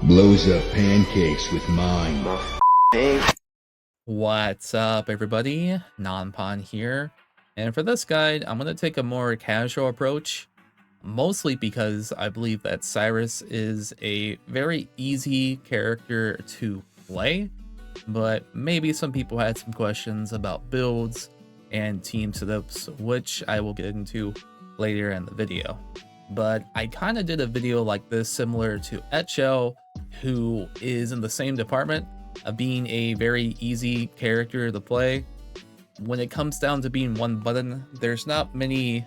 Blows up pancakes with mine. What's up, everybody? Nonpon here, and for this guide, I'm going to take a more casual approach, mostly because I believe that Siris is a very easy character to play, but maybe some people had some questions about builds and team setups, which I will get into later in the video. But I kind of did a video like this similar to Etchel, who is in the same department of being a very easy character to play. When it comes down to being one button, there's not many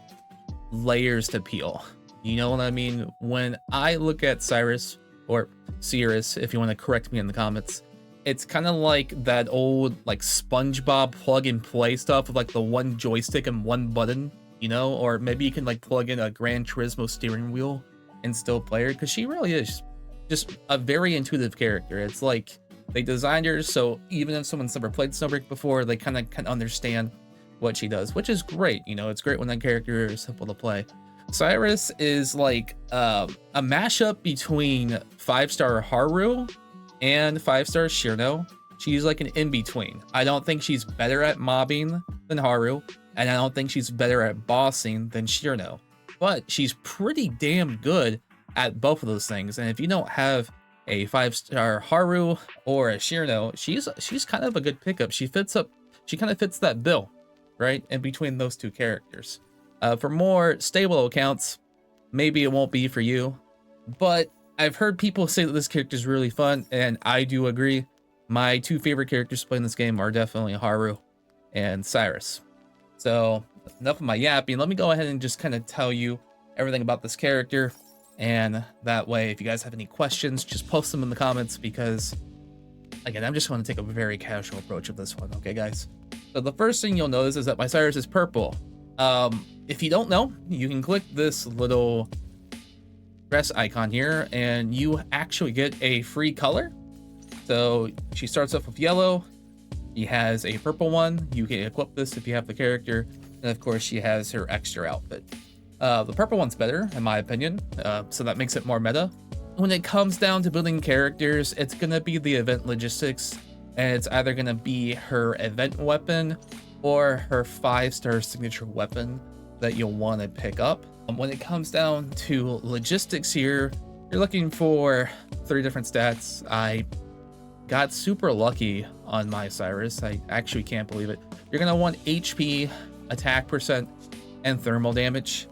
layers to peel. You know what I mean? When I look at Siris, or Siris, if you want to correct me in the comments, it's kind of like that old like SpongeBob plug and play stuff with like the one joystick and one button, you know? Or maybe you can like plug in a Gran Turismo steering wheel and still play her, because she really is just a very intuitive character. It's like they designed her so even if someone's never played Snowbreak before, they kind of can understand what she does, which is great. You know, it's great when that character is simple to play. Siris is like a mashup between 5-star Haru and 5-star Shirno. She's like an in-between. I don't think she's better at mobbing than Haru, and I don't think she's better at bossing than Shirno, but she's pretty damn good at both of those things. And if you don't have a 5-star Haru or a Shirno, she's kind of a good pickup. She kind of fits that bill, right, in between those two characters. For more stable accounts, maybe it won't be for you, but I've heard people say that this character is really fun, and I do agree. My two favorite characters playing this game are definitely Haru and Siris. So enough of my yapping. Let me go ahead and just kind of tell you everything about this character. And that way, if you guys have any questions, just post them in the comments, because again, I'm just going to take a very casual approach of this one. Okay, guys? So the first thing you'll notice is that my Siris is purple. If you don't know, you can click this little dress icon here and you actually get a free color. So she starts off with yellow. She has a purple one. You can equip this if you have the character. And of course, she has her extra outfit. The purple one's better, in my opinion, so that makes it more meta. When it comes down to building characters, it's going to be the event logistics, and it's either going to be her event weapon or her 5-star signature weapon that you'll want to pick up. When it comes down to logistics here, you're looking for 3 different stats. I got super lucky on my Siris. I actually can't believe it. You're going to want HP, attack percent, and thermal damage.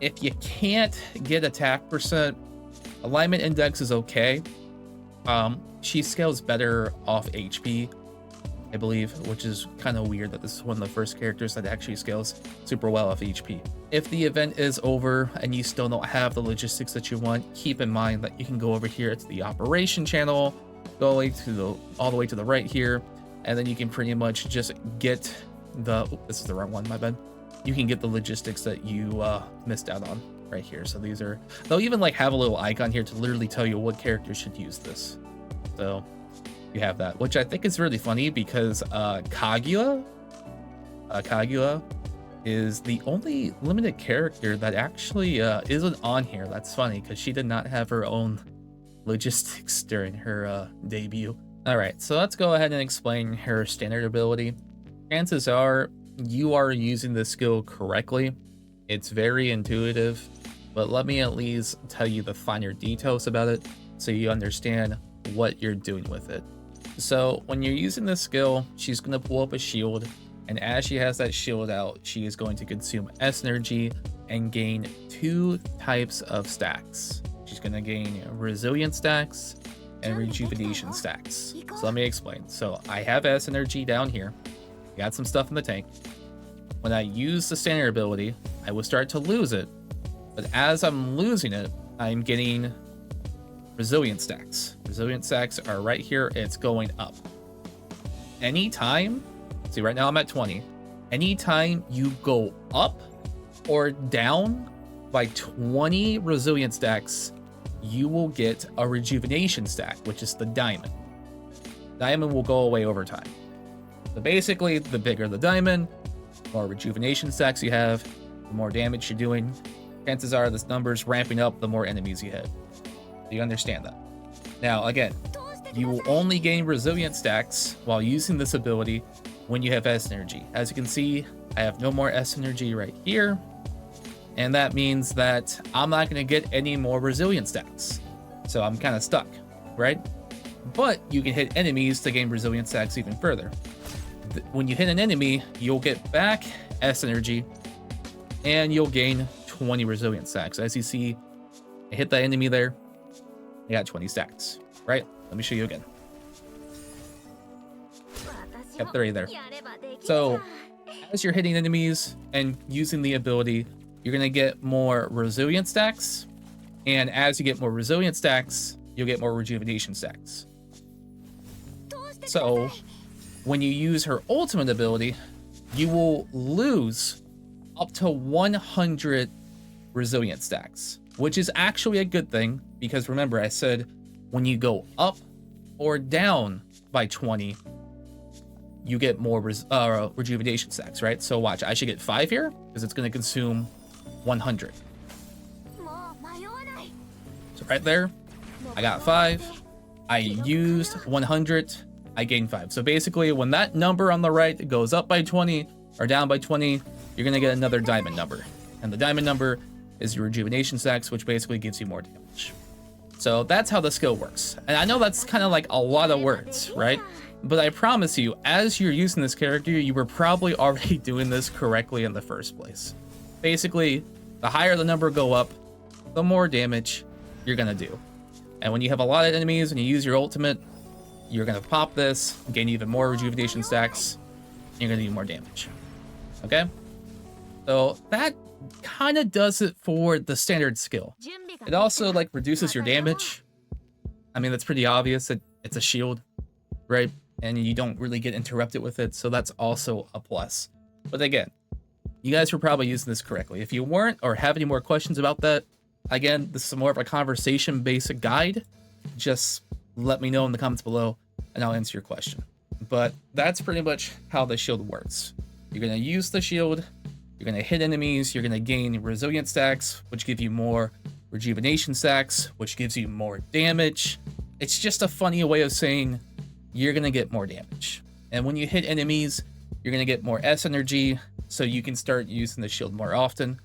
If you can't get attack percent, alignment index is okay. She scales better off HP, I believe, which is kind of weird that this is one of the first characters that actually scales super well off HP. If the event is over and you still don't have the logistics that you want, keep in mind that you can go over here to the operation channel, go all the way to the right here, and then you can pretty much just get the, this is the wrong one, my bad. You can get the logistics that you missed out on right here. So these are, they'll even like have a little icon here to literally tell you what character should use this. So you have that, which I think is really funny because Kaguya is the only limited character that actually isn't on here. That's funny because she did not have her own logistics during her debut. All right, so let's go ahead and explain her standard ability. Chances are you are using this skill correctly. It's very intuitive, but let me at least tell you the finer details about it so you understand what you're doing with it. So when you're using this skill, she's going to pull up a shield, and as she has that shield out, she is going to consume S energy and gain 2 types of stacks. She's going to gain resilience stacks and rejuvenation stacks. So let me explain. So I have S energy down here. Got some stuff in the tank. When I use the standard ability, I will start to lose it, but as I'm losing it, I'm getting resilience stacks. Resilience stacks are right here. It's going up. Anytime, see right now I'm at 20. Anytime you go up or down by 20 resilience stacks, you will get a rejuvenation stack, which is the diamond. Diamond will go away over time. So basically, the bigger the diamond, the more rejuvenation stacks you have, the more damage you're doing. Chances are this number's ramping up the more enemies you hit. Do you understand that? Now, again, you will only gain resilience stacks while using this ability when you have S energy. As you can see, I have no more S energy right here. And that means that I'm not going to get any more resilience stacks. So I'm kind of stuck, right? But you can hit enemies to gain resilience stacks even further. When you hit an enemy, you'll get back S energy and you'll gain 20 resilience stacks. As you see, I hit that enemy there, I got 20 stacks, right? Let me show you again. Got 30 there. So as you're hitting enemies and using the ability, you're gonna get more resilience stacks. And as you get more resilience stacks, you'll get more rejuvenation stacks. So when you use her ultimate ability, you will lose up to 100 resilience stacks, which is actually a good thing because remember I said when you go up or down by 20, you get more rejuvenation stacks, right? So watch, I should get 5 here because it's going to consume 100. So right there, I got 5. I used 100. I gained 5. So basically, when that number on the right goes up by 20 or down by 20, you're going to get another diamond number. And the diamond number is your rejuvenation stacks, which basically gives you more damage. So that's how the skill works. And I know that's kind of like a lot of words, right? But I promise you, as you're using this character, you were probably already doing this correctly in the first place. Basically, the higher the number go up, the more damage you're going to do. And when you have a lot of enemies and you use your ultimate, you're going to pop this, gain even more rejuvenation stacks, and you're going to do more damage. Okay? So that kind of does it for the standard skill. It also like reduces your damage. I mean, that's pretty obvious that it's a shield, right? And you don't really get interrupted with it, so that's also a plus. But again, you guys were probably using this correctly. If you weren't or have any more questions about that, again, this is more of a conversation basic guide. Just let me know in the comments below and I'll answer your question. But that's pretty much how the shield works. You're going to use the shield, you're going to hit enemies, you're going to gain resilience stacks, which give you more rejuvenation stacks, which gives you more damage. It's just a funny way of saying you're going to get more damage. And when you hit enemies, you're going to get more S energy, so you can start using the shield more often.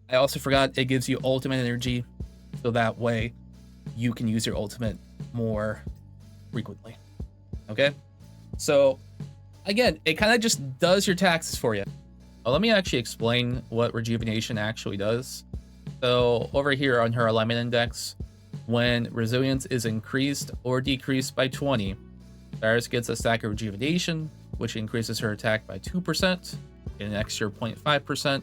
I also forgot it gives you ultimate energy, so that way you can use your ultimate more frequently. Okay? So, again, it kind of just does your taxes for you. Well, let me actually explain what rejuvenation actually does. So, over here on her alignment index, when resilience is increased or decreased by 20, Siris gets a stack of rejuvenation, which increases her attack by 2%, an extra 0.5%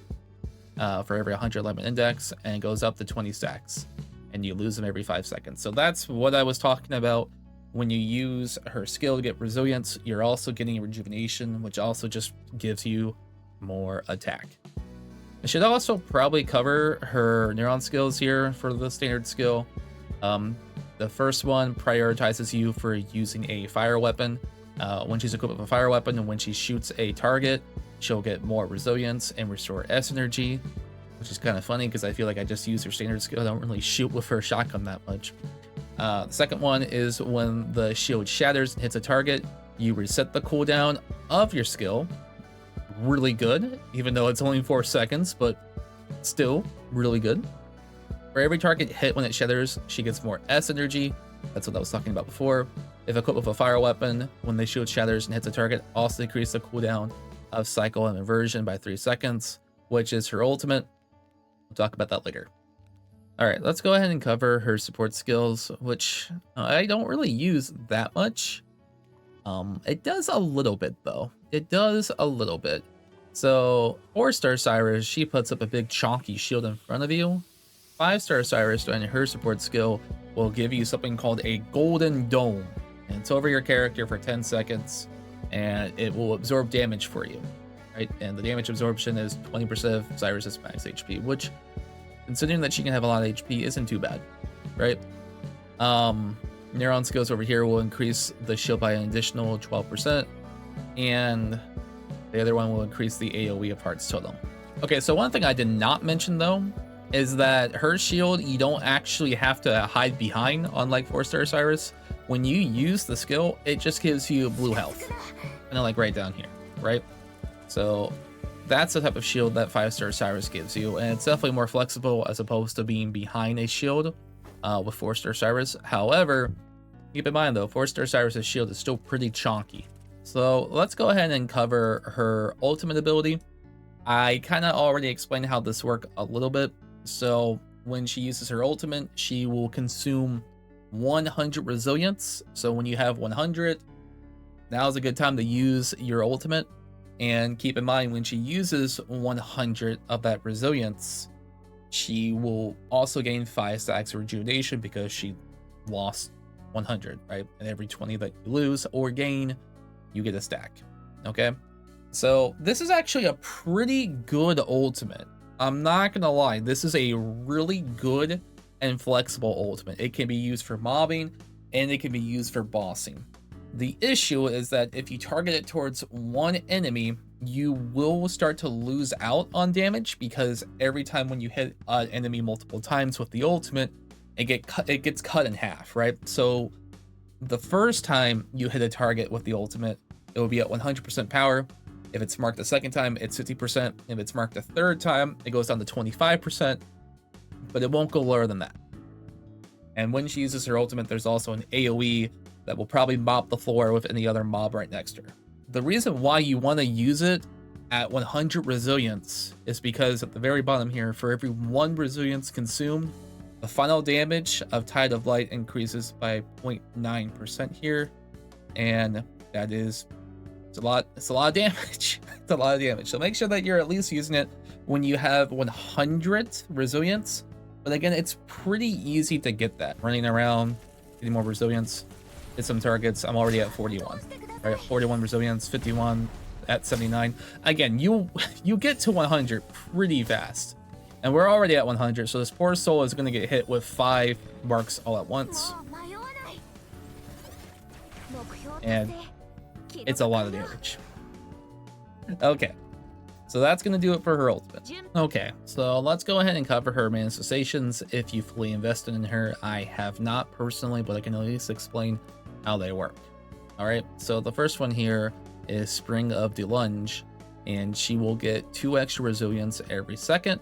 for every 100 alignment index, and it goes up to 20 stacks, and you lose them every 5 seconds. So that's what I was talking about. When you use her skill to get resilience, you're also getting rejuvenation, which also just gives you more attack. I should also probably cover her neuron skills here for the standard skill. The first one prioritizes you for using a fire weapon. When she's equipped with a fire weapon and when she shoots a target, she'll get more resilience and restore S energy, which is kind of funny because I feel like I just use her standard skill. I don't really shoot with her shotgun that much. The second one is when the shield shatters and hits a target, you reset the cooldown of your skill. Really good, even though it's only 4 seconds, but still really good. For every target hit when it shatters, she gets more S energy. That's what I was talking about before. If equipped with a fire weapon, when the shield shatters and hits a target, also decrease the cooldown of cycle and inversion by 3 seconds, which is her ultimate. We'll talk about that later. All right, let's go ahead and cover her support skills, which I don't really use that much. It does a little bit though. It does a little bit. So 4-star Siris, she puts up a big chonky shield in front of you. 5-star Siris and her support skill will give you something called a golden dome. And it's over your character for 10 seconds and it will absorb damage for you, right? And the damage absorption is 20% of Siris's max HP, which, considering that she can have a lot of HP, isn't too bad, right? Neuron skills over here will increase the shield by an additional 12%, and the other one will increase the AoE of Heart's Totem. Okay, so one thing I did not mention though is that her shield you don't actually have to hide behind, unlike 4-star Siris. When you use the skill, it just gives you blue health, kind of like right down here, right? So that's the type of shield that 5-star Siris gives you, and it's definitely more flexible as opposed to being behind a shield with 4-star Siris. However, keep in mind though, 4-star Siris' shield is still pretty chonky. So let's go ahead and cover her ultimate ability. I kind of already explained how this works a little bit. So when she uses her ultimate, she will consume 100 resilience. So when you have 100, now's a good time to use your ultimate. And keep in mind, when she uses 100 of that resilience, she will also gain 5 stacks of rejuvenation because she lost 100, right? And every 20 that you lose or gain, you get a stack. Okay, so this is actually a pretty good ultimate. I'm not gonna lie, this is a really good and flexible ultimate. It can be used for mobbing and it can be used for bossing. The issue is that if you target it towards one enemy, you will start to lose out on damage, because every time when you hit an enemy multiple times with the ultimate, it gets cut in half, right? So the first time you hit a target with the ultimate, it will be at 100% power. If it's marked the second time, it's 50%. If it's marked the third time, it goes down to 25%, but it won't go lower than that. And when she uses her ultimate, there's also an AoE that will probably mop the floor with any other mob right next to her. The reason why you want to use it at 100 resilience is because at the very bottom here, for every 1 resilience consumed, the final damage of Tide of Light increases by 0.9% here, and that is it's a lot of damage. It's a lot of damage. So make sure that you're at least using it when you have 100 resilience. But again, it's pretty easy to get that. Running around, getting more resilience, hit some targets. I'm already at 41. Right, 41 resilience, 51 at 79. Again, you get to 100 pretty fast. And we're already at 100, so this poor soul is going to get hit with 5 marks all at once. And it's a lot of damage. Okay, so that's going to do it for her ultimate. Okay, so let's go ahead and cover her manifestations if you fully invested in her. I have not personally, but I can at least explain how they work. Alright, so the first one here is Spring of the Lunge, and she will get 2 extra resilience every second,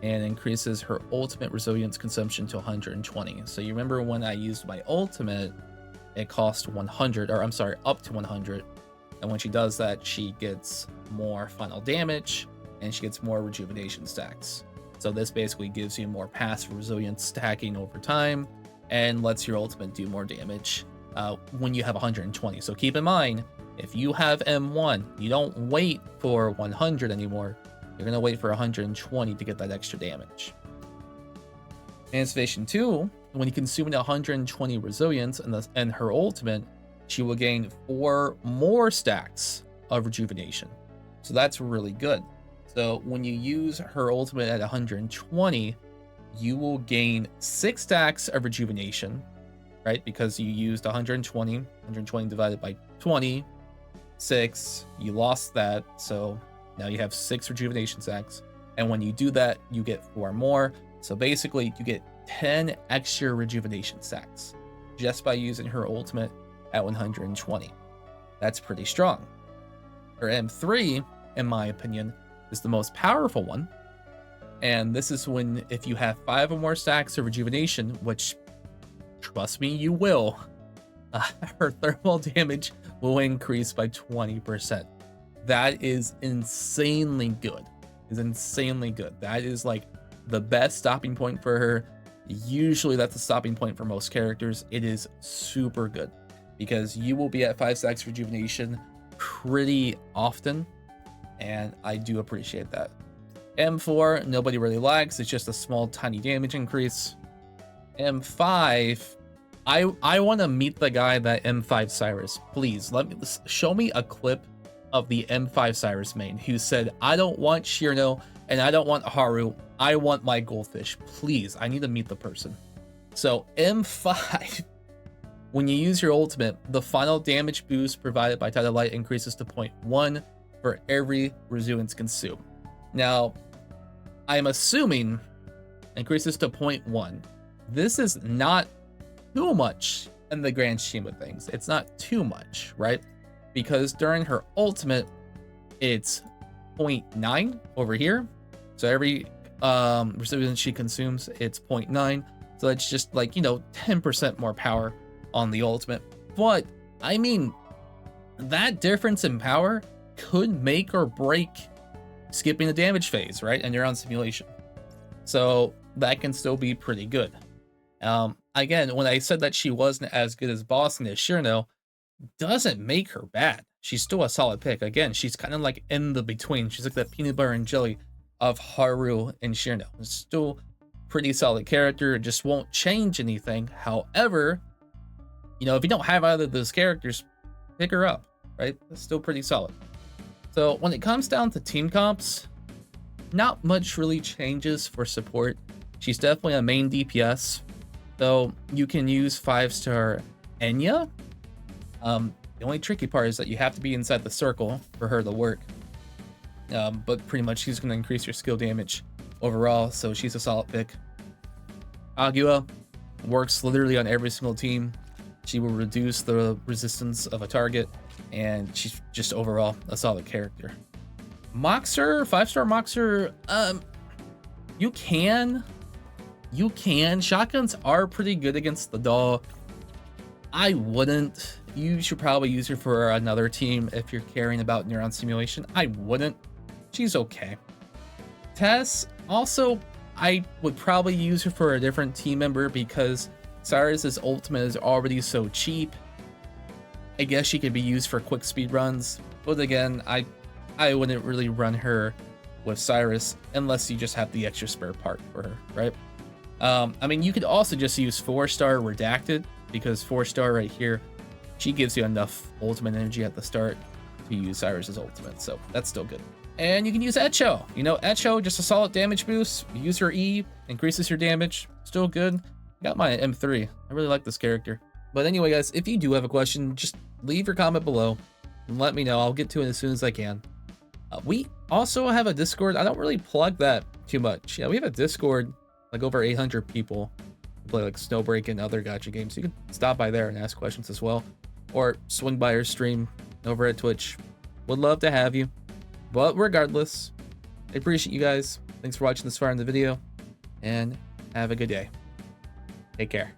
and increases her ultimate resilience consumption to 120. So you remember when I used my ultimate, it cost 100, or I'm sorry, up to 100. And when she does that, she gets more final damage and she gets more rejuvenation stacks. So this basically gives you more passive resilience stacking over time and lets your ultimate do more damage when you have 120. So keep in mind, if you have M1, you don't wait for 100 anymore. You're gonna wait for 120 to get that extra damage. Manifestation 2, when you consume 120 resilience and her ultimate, she will gain 4 more stacks of rejuvenation. So that's really good. So when you use her ultimate at 120, you will gain 6 stacks of rejuvenation, right? Because you used 120 divided by 20, 6, you lost that, so now you have 6 rejuvenation stacks. And when you do that, you get 4 more. So basically, you get 10 extra rejuvenation stacks just by using her ultimate at 120. That's pretty strong. Her M3, in my opinion, is the most powerful one. And this is when, if you have 5 or more stacks of rejuvenation, which, trust me, you will, her thermal damage will increase by 20%. That is insanely good. That is like the best stopping point for her. Usually that's a stopping point for most characters. It is super good because you will be at 5 stacks rejuvenation pretty often, and I do appreciate that. M4, nobody really likes. It's just a small tiny damage increase. M5, I want to meet the guy that M5 Siris. Please show me a clip of the M5 Siris main who said, I don't want Shirno and I don't want Haru, I want my goldfish. Please, I need to meet the person. So M5, when you use your ultimate, the final damage boost provided by Tide of Light increases to 0.1 for every resilience consumed. Now, I'm assuming increases to 0.1. This is not too much in the grand scheme of things. It's not too much, right? Because during her ultimate, it's 0.9 over here. So every resistance she consumes, it's 0.9. So it's just like, you know, 10% more power on the ultimate. But I mean, that difference in power could make or break skipping the damage phase, right? And you're on simulation. So that can still be pretty good. Again, when I said that she wasn't as good as Boston as Shirno, doesn't make her bad. She's still a solid pick. Again, she's kind of like in the between. She's like that peanut butter and jelly of Haru and Shirno. It's still pretty solid character. It just won't change anything. However, you know, if you don't have either of those characters, pick her up, right? It's still pretty solid. So when it comes down to team comps, not much really changes for support. She's definitely a main DPS, though you can use 5-star Enya. The only tricky part is that you have to be inside the circle for her to work. But pretty much she's going to increase your skill damage overall, so she's a solid pick. Agua works literally on every single team. She will reduce the resistance of a target, and she's just overall a solid character. Moxer, 5-star Moxer, you can. Shotguns are pretty good against the doll. I wouldn't. You should probably use her for another team if you're caring about Neuron Simulation. I wouldn't. She's okay. Tess, also, I would probably use her for a different team member because Siris's ultimate is already so cheap. I guess she could be used for quick speed runs, but again, I wouldn't really run her with Siris unless you just have the extra spare part for her, right? I mean, you could also just use 4-star Redacted because 4-star right here, she gives you enough ultimate energy at the start to use Siris's ultimate, so that's still good. And you can use Echo. You know, Echo, just a solid damage boost. You use her E, increases your damage. Still good. Got my M3. I really like this character. But anyway, guys, if you do have a question, just leave your comment below and let me know. I'll get to it as soon as I can. We also have a Discord. I don't really plug that too much. Yeah, we have a Discord, like over 800 people who play like Snowbreak and other gacha games. You can stop by there and ask questions as well. Or swing by our stream over at Twitch. Would love to have you. But regardless, I appreciate you guys. Thanks for watching this far in the video, and have a good day. Take care.